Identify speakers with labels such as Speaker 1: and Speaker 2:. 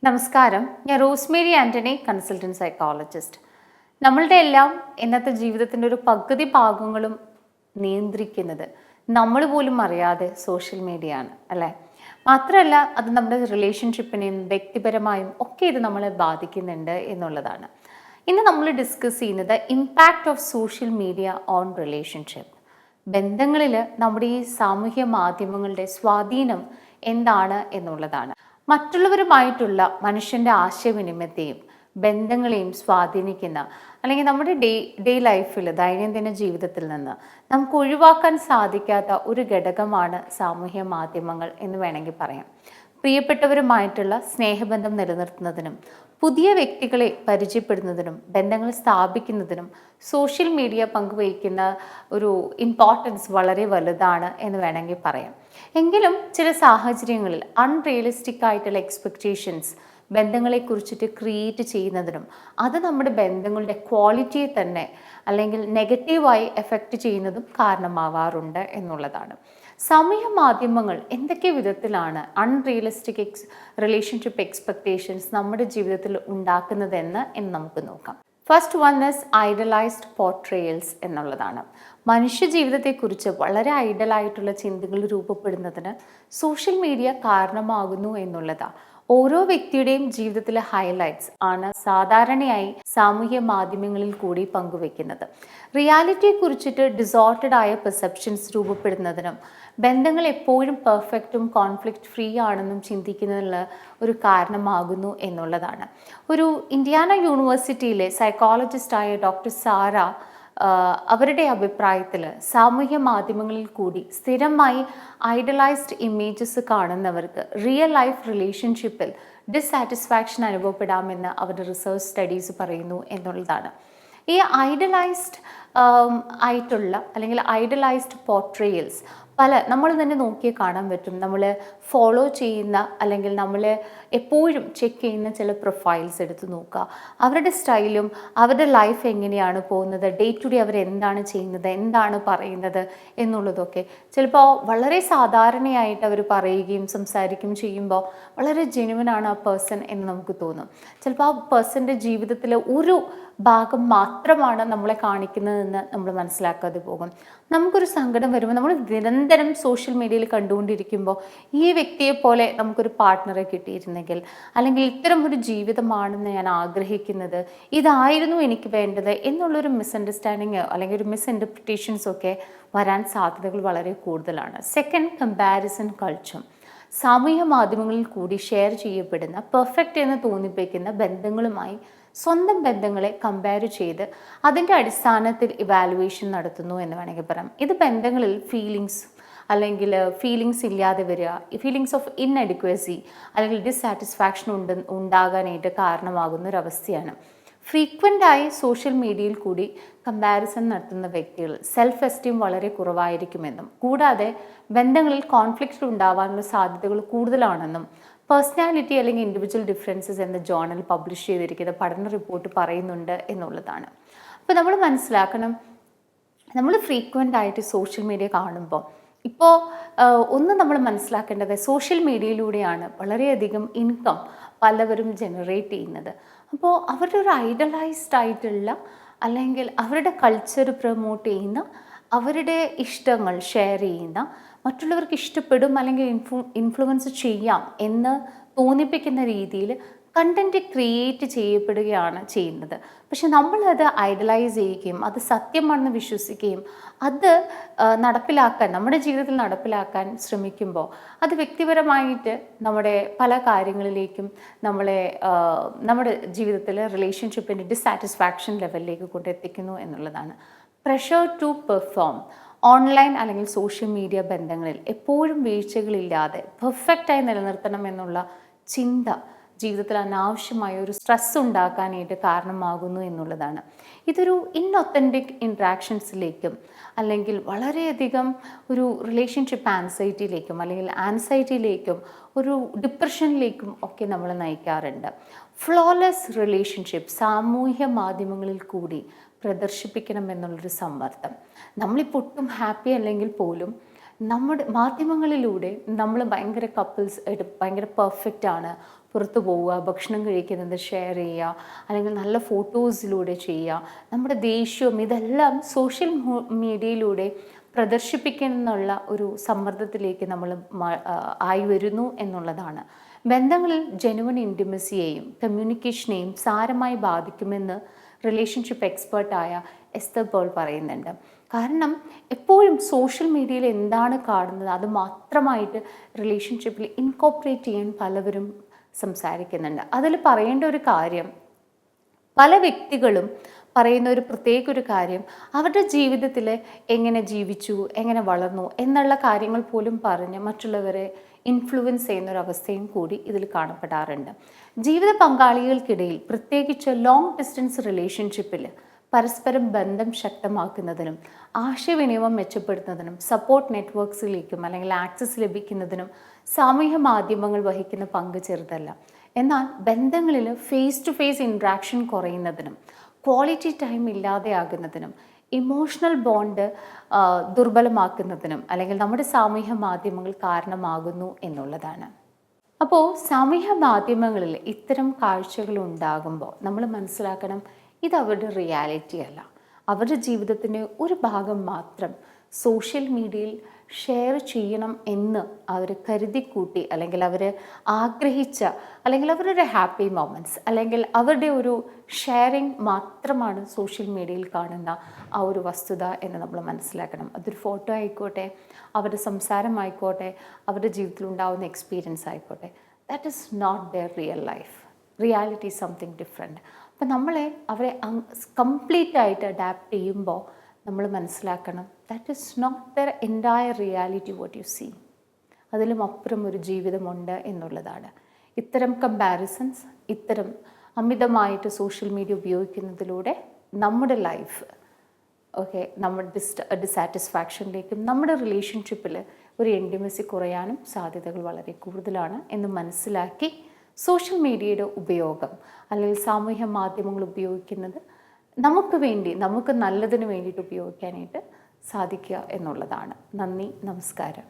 Speaker 1: നമസ്കാരം, ഞാൻ Rosemary Antony, consultant psychologist. നമ്മളുടെ എല്ലാം ഇന്നത്തെ ജീവിതത്തിൻ്റെ ഒരു പകുതി ഭാഗങ്ങളും നിയന്ത്രിക്കുന്നത് നമ്മൾ പോലും അറിയാതെ സോഷ്യൽ മീഡിയ ആണ് അല്ലേ? മാത്രമല്ല, അത് നമ്മുടെ റിലേഷൻഷിപ്പിനെയും വ്യക്തിപരമായും ഒക്കെ ഇത് നമ്മളെ ബാധിക്കുന്നുണ്ട് എന്നുള്ളതാണ്. ഇന്ന് നമ്മൾ ഡിസ്കസ് ചെയ്യുന്നത് impact of social media on relationship. ബന്ധങ്ങളിൽ നമ്മുടെ ഈ സാമൂഹ്യ മാധ്യമങ്ങളുടെ സ്വാധീനം എന്താണ് എന്നുള്ളതാണ്. മറ്റുള്ളവരുമായിട്ടുള്ള മനുഷ്യൻ്റെ ആശയവിനിമയത്തെയും ബന്ധങ്ങളെയും സ്വാധീനിക്കുന്ന, അല്ലെങ്കിൽ നമ്മുടെ ഡേ ലൈഫിൽ ദൈനംദിന ജീവിതത്തിൽ നിന്ന് നമുക്ക് ഒഴിവാക്കാൻ സാധിക്കാത്ത ഒരു ഘടകമാണ് സാമൂഹ്യ മാധ്യമങ്ങൾ എന്ന് വേണമെങ്കിൽ പറയാം. പ്രിയപ്പെട്ടവരുമായിട്ടുള്ള സ്നേഹബന്ധം നിലനിർത്തുന്നതിനും പുതിയ വ്യക്തികളെ പരിചയപ്പെടുന്നതിനും ബന്ധങ്ങൾ സ്ഥാപിക്കുന്നതിനും സോഷ്യൽ മീഡിയ പങ്കുവയ്ക്കുന്ന ഒരു ഇമ്പോർട്ടൻസ് വളരെ വലുതാണ് എന്ന് വേണമെങ്കിൽ പറയാം. എങ്കിലും ചില സാഹചര്യങ്ങളിൽ അൺറിയലിസ്റ്റിക് ആയിട്ടുള്ള എക്സ്പെക്റ്റേഷൻസ് ബന്ധങ്ങളെക്കുറിച്ചിട്ട് ക്രിയേറ്റ് ചെയ്യുന്നതിനും അത് നമ്മുടെ ബന്ധങ്ങളുടെ ക്വാളിറ്റിയെ തന്നെ അല്ലെങ്കിൽ നെഗറ്റീവായി എഫക്റ്റ് ചെയ്യുന്നതും കാരണമാവാറുണ്ട് എന്നുള്ളതാണ്. സാമൂഹ്യ മാധ്യമങ്ങൾ എന്തൊക്കെ വിധത്തിലാണ് അൺറിയലിസ്റ്റിക് റിലേഷൻഷിപ്പ് എക്സ്പെക്റ്റേഷൻസ് നമ്മുടെ ജീവിതത്തിൽ ഉണ്ടാക്കുന്നതെന്ന് നമുക്ക് നോക്കാം. ഫസ്റ്റ് വൺ ഇസ് ഐഡലൈസ്ഡ് പോർട്രയൽസ് എന്നുള്ളതാണ്. മനുഷ്യ ജീവിതത്തെക്കുറിച്ച് വളരെ ഐഡലായിട്ടുള്ള ചിന്തകൾ രൂപപ്പെടുന്നതിന് സോഷ്യൽ മീഡിയ കാരണമാകുന്നു എന്നുള്ളതാണ്. ഓരോ വ്യക്തിയുടെയും ജീവിതത്തിലെ ഹൈലൈറ്റ്സ് ആണ് സാധാരണയായി സാമൂഹ്യ മാധ്യമങ്ങളിൽ കൂടി പങ്കുവെക്കുന്നത്. റിയാലിറ്റിയെ കുറിച്ചിട്ട് ഡിസോർട്ടഡ് ആയ പെർസെപ്ഷൻസ് രൂപപ്പെടുന്നതിനും ബന്ധങ്ങൾ എപ്പോഴും പെർഫെക്റ്റും കോൺഫ്ലിക്റ്റ് ഫ്രീ ആണെന്നും ചിന്തിക്കുന്നതിനുള്ള ഒരു കാരണമാകുന്നു എന്നുള്ളതാണ്. ഒരു ഇന്ത്യാന യൂണിവേഴ്സിറ്റിയിലെ സൈക്കോളജിസ്റ്റായ ഡോക്ടർ സാര അവരുടെ അഭിപ്രായത്തിൽ സാമൂഹ്യ മാധ്യമങ്ങളിൽ കൂടി സ്ഥിരമായി ഐഡലൈസ്ഡ് ഇമേജസ് കാണുന്നവർക്ക് റിയൽ ലൈഫ് റിലേഷൻഷിപ്പിൽ ഡിസാറ്റിസ്ഫാക്ഷൻ അനുഭവപ്പെടാമെന്ന് അവരുടെ റിസർച്ച് സ്റ്റഡീസ് പറയുന്നു എന്നുള്ളതാണ്. ഈ ഐഡലൈസ്ഡ് ആയിട്ടുള്ള അല്ലെങ്കിൽ ഐഡലൈസ്ഡ് പോർട്രയൽസ് നമ്മൾ തന്നെ നോക്കിയേ കാണാൻ പറ്റും. നമ്മൾ ഫോളോ ചെയ്യുന്ന അല്ലെങ്കിൽ നമ്മൾ എപ്പോഴും ചെക്ക് ചെയ്യുന്ന ചില പ്രൊഫൈൽസ് എടുത്ത് നോക്കുക. അവരുടെ സ്റ്റൈലും അവരുടെ ലൈഫ് എങ്ങനെയാണ് പോകുന്നത്, ഡേ ടു ഡേ അവരെന്താണ് ചെയ്യുന്നത്, എന്താണ് പറയുന്നത് എന്നുള്ളതൊക്കെ ചിലപ്പോൾ വളരെ സാധാരണയായിട്ട് അവർ പറയുകയും സംസാരിക്കുകയും ചെയ്യുമ്പോൾ വളരെ ജെന്യുവനാണ് ആ പേഴ്സൺ എന്ന് നമുക്ക് തോന്നും. ചിലപ്പോൾ ആ പേഴ്സൻ്റെ ജീവിതത്തിലെ ഒരു ഭാഗം മാത്രമാണ് നമ്മളെ കാണിക്കുന്നതെന്ന് നമ്മൾ മനസ്സിലാക്കാതെ പോകും. നമുക്കൊരു സങ്കടം വരുമ്പോൾ നമ്മൾ നിരന്തരം സോഷ്യൽ മീഡിയയിൽ കണ്ടുകൊണ്ടിരിക്കുമ്പോൾ ഈ വ്യക്തിയെ പോലെ നമുക്കൊരു പാർട്ട്ണറെ കിട്ടിയിരുന്നെങ്കിൽ, അല്ലെങ്കിൽ ഇത്തരം ഒരു ജീവിതമാണെന്ന് ഞാൻ ആഗ്രഹിക്കുന്നത്, ഇതായിരുന്നു എനിക്ക് വേണ്ടത് എന്നുള്ളൊരു മിസ്അണ്ടർസ്റ്റാൻഡിങ് അല്ലെങ്കിൽ ഒരു മിസ്ഇൻ്റർപ്രിറ്റേഷൻസ് ഒക്കെ വരാൻ സാധ്യതകൾ വളരെ കൂടുതലാണ്. Second, comparison culture. സാമൂഹ്യ മാധ്യമങ്ങളിൽ കൂടി ഷെയർ ചെയ്യപ്പെടുന്ന പെർഫെക്റ്റ് എന്ന് തോന്നിപ്പിക്കുന്ന ബന്ധങ്ങളുമായി സ്വന്തം ബന്ധങ്ങളെ കമ്പയർ ചെയ്ത് അതിൻ്റെ അടിസ്ഥാനത്തിൽ ഇവാലുവേഷൻ നടത്തുന്നു എന്ന് വേണമെങ്കിൽ പറയാം. ഇത് ബന്ധങ്ങളിൽ ഫീലിങ്സ് ഇല്ലാതെ വരിക, ഫീലിങ്സ് ഓഫ് ഇൻഅഡിക്വസി അല്ലെങ്കിൽ ഡിസാറ്റിസ്ഫാക്ഷൻ ഉണ്ടാകാനായിട്ട് കാരണമാകുന്ന ഒരവസ്ഥയാണ്. ഫ്രീക്വൻ്റായി സോഷ്യൽ മീഡിയയിൽ കൂടി കമ്പാരിസൺ നടത്തുന്ന വ്യക്തികൾ സെൽഫ് എസ്റ്റീം വളരെ കുറവായിരിക്കുമെന്നും കൂടാതെ ബന്ധങ്ങളിൽ കോൺഫ്ലിക്റ്റ് ഉണ്ടാവാനുള്ള സാധ്യതകൾ കൂടുതലാണെന്നും പേഴ്സണാലിറ്റി അല്ലെങ്കിൽ ഇൻഡിവിജ്വൽ ഡിഫറൻസസ് എന്ന ജേർണൽ പബ്ലിഷ് ചെയ്തിരിക്കുന്ന പഠന റിപ്പോർട്ട് പറയുന്നുണ്ട് എന്നുള്ളതാണ്. അപ്പോൾ നമ്മൾ മനസ്സിലാക്കണം, നമ്മൾ ഫ്രീക്വൻ്റ് ആയിട്ട് സോഷ്യൽ മീഡിയ കാണുമ്പോൾ ഇപ്പോൾ നമ്മൾ മനസ്സിലാക്കേണ്ടത് സോഷ്യൽ മീഡിയയിലൂടെയാണ് വളരെയധികം ഇൻകം പലവരും ജനറേറ്റ് ചെയ്യുന്നത്. അപ്പോൾ അവരുടെ ഒരു ഐഡലൈസ്ഡ് ആയിട്ടുള്ള അല്ലെങ്കിൽ അവരുടെ കൾച്ചർ പ്രൊമോട്ട് ചെയ്യുന്ന, അവരുടെ ഇഷ്ടങ്ങൾ ഷെയർ ചെയ്യുന്ന, മറ്റുള്ളവർക്ക് ഇഷ്ടപ്പെടും അല്ലെങ്കിൽ ഇൻഫ്ലുവൻസ് ചെയ്യാം എന്ന് തോന്നിപ്പിക്കുന്ന രീതിയിൽ കണ്ടൻറ്റ് ക്രിയേറ്റ് ചെയ്യപ്പെടുകയാണ് ചെയ്യുന്നത്. പക്ഷെ നമ്മളത് ഐഡലൈസ് ചെയ്യുകയും അത് സത്യമാണെന്ന് വിശ്വസിക്കുകയും അത് നമ്മുടെ ജീവിതത്തിൽ നടപ്പിലാക്കാൻ ശ്രമിക്കുമ്പോൾ അത് വ്യക്തിപരമായിട്ട് നമ്മുടെ പല കാര്യങ്ങളിലേക്കും നമ്മുടെ ജീവിതത്തിൽ റിലേഷൻഷിപ്പിൻ്റെ ഡിസാറ്റിസ്ഫാക്ഷൻ ലെവലിലേക്ക് കൊണ്ടെത്തിക്കുന്നു എന്നുള്ളതാണ്. Pressure to perform. ഓൺലൈൻ അല്ലെങ്കിൽ സോഷ്യൽ മീഡിയ ബന്ധങ്ങളിൽ എപ്പോഴും വീഴ്ചകളില്ലാതെ പെർഫെക്റ്റായി നിലനിർത്തണം എന്നുള്ള ചിന്ത ജീവിതത്തിൽ അനാവശ്യമായ ഒരു സ്ട്രെസ് ഉണ്ടാക്കാനായിട്ട് കാരണമാകുന്നു എന്നുള്ളതാണ്. ഇതൊരു ഇൻഒത്തൻറ്റിക് ഇൻട്രാക്ഷൻസിലേക്കും അല്ലെങ്കിൽ വളരെയധികം ഒരു റിലേഷൻഷിപ്പ് ആൻസൈറ്റിയിലേക്കും ഒരു ഡിപ്രഷനിലേക്കും ഒക്കെ നമ്മൾ നയിക്കാറുണ്ട്. ഫ്ലോലെസ് റിലേഷൻഷിപ്പ് സാമൂഹ്യ മാധ്യമങ്ങളിൽ കൂടി പ്രദർശിപ്പിക്കണമെന്നുള്ളൊരു സമ്മർദ്ദം. നമ്മളിപ്പോൾ ഒട്ടും ഹാപ്പി അല്ലെങ്കിൽ പോലും നമ്മുടെ മാധ്യമങ്ങളിലൂടെ നമ്മൾ ഭയങ്കര കപ്പിൾസ് ഭയങ്കര പെർഫെക്റ്റ് ആണ്, പുറത്തു പോവുക, ഭക്ഷണം കഴിക്കുന്നത് ഷെയർ ചെയ്യുക, അല്ലെങ്കിൽ നല്ല ഫോട്ടോസിലൂടെ ചെയ്യുക. നമ്മുടെ ദേഷ്യവും ഇതെല്ലാം സോഷ്യൽ മീഡിയയിലൂടെ പ്രദർശിപ്പിക്കുന്നുള്ള ഒരു സമ്മർദ്ദത്തിലേക്ക് നമ്മൾ ആയി വരുന്നു എന്നുള്ളതാണ്. ബന്ധങ്ങളിൽ ജെനുവൻ ഇൻറ്റിമസിയെയും കമ്മ്യൂണിക്കേഷനെയും സാരമായി ബാധിക്കുമെന്ന് റിലേഷൻഷിപ്പ് എക്സ്പേർട്ടായ എസ്തർ പേൾ പറയുന്നുണ്ട്. കാരണം എപ്പോഴും സോഷ്യൽ മീഡിയയിൽ എന്താണ് കാണുന്നത് അത് മാത്രമായിട്ട് റിലേഷൻഷിപ്പിൽ ഇൻകോപ്പറേറ്റ് ചെയ്യാൻ പലവരും സംസാരിക്കുന്നുണ്ട്. അതിൽ പറയേണ്ട ഒരു കാര്യം, പല വ്യക്തികളും പറയുന്ന ഒരു പ്രത്യേക ഒരു കാര്യം, അവരുടെ ജീവിതത്തിൽ എങ്ങനെ ജീവിച്ചു, എങ്ങനെ വളർന്നു എന്നുള്ള കാര്യങ്ങൾ പോലും പറഞ്ഞ് മറ്റുള്ളവരെ ഇൻഫ്ലുവൻസ് ചെയ്യുന്ന ഒരു അവസ്ഥയും കൂടി ഇതിൽ കാണപ്പെടാറുണ്ട്. ജീവിത പങ്കാളികൾക്കിടയിൽ, പ്രത്യേകിച്ച് ലോങ് ഡിസ്റ്റൻസ് റിലേഷൻഷിപ്പിൽ പരസ്പരം ബന്ധം ശക്തമാക്കുന്നതിനും ആശയവിനിമയം മെച്ചപ്പെടുത്തുന്നതിനും സപ്പോർട്ട് നെറ്റ്വർക്ക്സിലേക്കും അല്ലെങ്കിൽ ആക്സസ് ലഭിക്കുന്നതിനും സാമൂഹ്യ മാധ്യമങ്ങൾ വഹിക്കുന്ന പങ്ക് ചെറുതല്ല. എന്നാൽ ബന്ധങ്ങളിൽ ഫേസ് ടു ഫേസ് ഇൻട്രാക്ഷൻ കുറയുന്നതിനും ക്വാളിറ്റി ടൈം ഇല്ലാതെയാകുന്നതിനും ഇമോഷണൽ ബോണ്ട് ദുർബലമാക്കുന്നതിനും അല്ലെങ്കിൽ നമ്മുടെ സാമൂഹ്യ മാധ്യമങ്ങൾ കാരണമാകുന്നു എന്നുള്ളതാണ്. അപ്പോൾ സാമൂഹ്യ മാധ്യമങ്ങളിൽ ഇത്തരം കാഴ്ചകൾ ഉണ്ടാകുമ്പോൾ നമ്മൾ മനസ്സിലാക്കണം, ഇത് അവരുടെ റിയാലിറ്റി അല്ല. അവരുടെ ജീവിതത്തിൻ്റെ ഒരു ഭാഗം മാത്രം സോഷ്യൽ മീഡിയയിൽ ഷെയർ ചെയ്യണം എന്ന് അവർ കരുതിക്കൂട്ടി, അല്ലെങ്കിൽ അവർ ആഗ്രഹിച്ച, അല്ലെങ്കിൽ അവരുടെ ഹാപ്പി മൊമെൻറ്റ്സ്, അല്ലെങ്കിൽ അവരുടെ ഒരു ഷെയറിങ് മാത്രമാണ് സോഷ്യൽ മീഡിയയിൽ കാണുന്ന ആ ഒരു വസ്തുത എന്ന് നമ്മൾ മനസ്സിലാക്കണം. അതൊരു ഫോട്ടോ ആയിക്കോട്ടെ, അവരുടെ സംസാരമായിക്കോട്ടെ, അവരുടെ ജീവിതത്തിലുണ്ടാകുന്ന എക്സ്പീരിയൻസ് ആയിക്കോട്ടെ, that is not their real life. Reality is something different. അപ്പം അവരെ കംപ്ലീറ്റ് ആയിട്ട് അഡാപ്റ്റ് ചെയ്യുമ്പോൾ നമ്മൾ മനസ്സിലാക്കണം, that is not their entire reality what you see. അതിലും അപ്പുറം ഒരു ജീവിതമുണ്ട് എന്നുള്ളതാണ്. ഇത്തരം കമ്പാരിസൺസ്, ഇത്തരം അമിതമായിട്ട് സോഷ്യൽ മീഡിയ ഉപയോഗിക്കുന്നതിലൂടെ നമ്മുടെ ലൈഫ് നമ്മുടെ ഡിസാറ്റിസ്ഫാക്ഷനിലേക്കും നമ്മുടെ റിലേഷൻഷിപ്പിൽ ഒരു ഇൻറ്റിമസി കുറയാനും സാധ്യതകൾ വളരെ കൂടുതലാണ് എന്ന് മനസ്സിലാക്കി സോഷ്യൽ മീഡിയയുടെ ഉപയോഗം അല്ലെങ്കിൽ സാമൂഹ്യ മാധ്യമങ്ങൾ ഉപയോഗിക്കുന്നത് നമുക്ക് വേണ്ടി, നമുക്ക് നല്ലതിന് വേണ്ടിയിട്ട് ഉപയോഗിക്കാനായിട്ട് സാധിക്കുക എന്നുള്ളതാണ്. നന്ദി, നമസ്കാരം.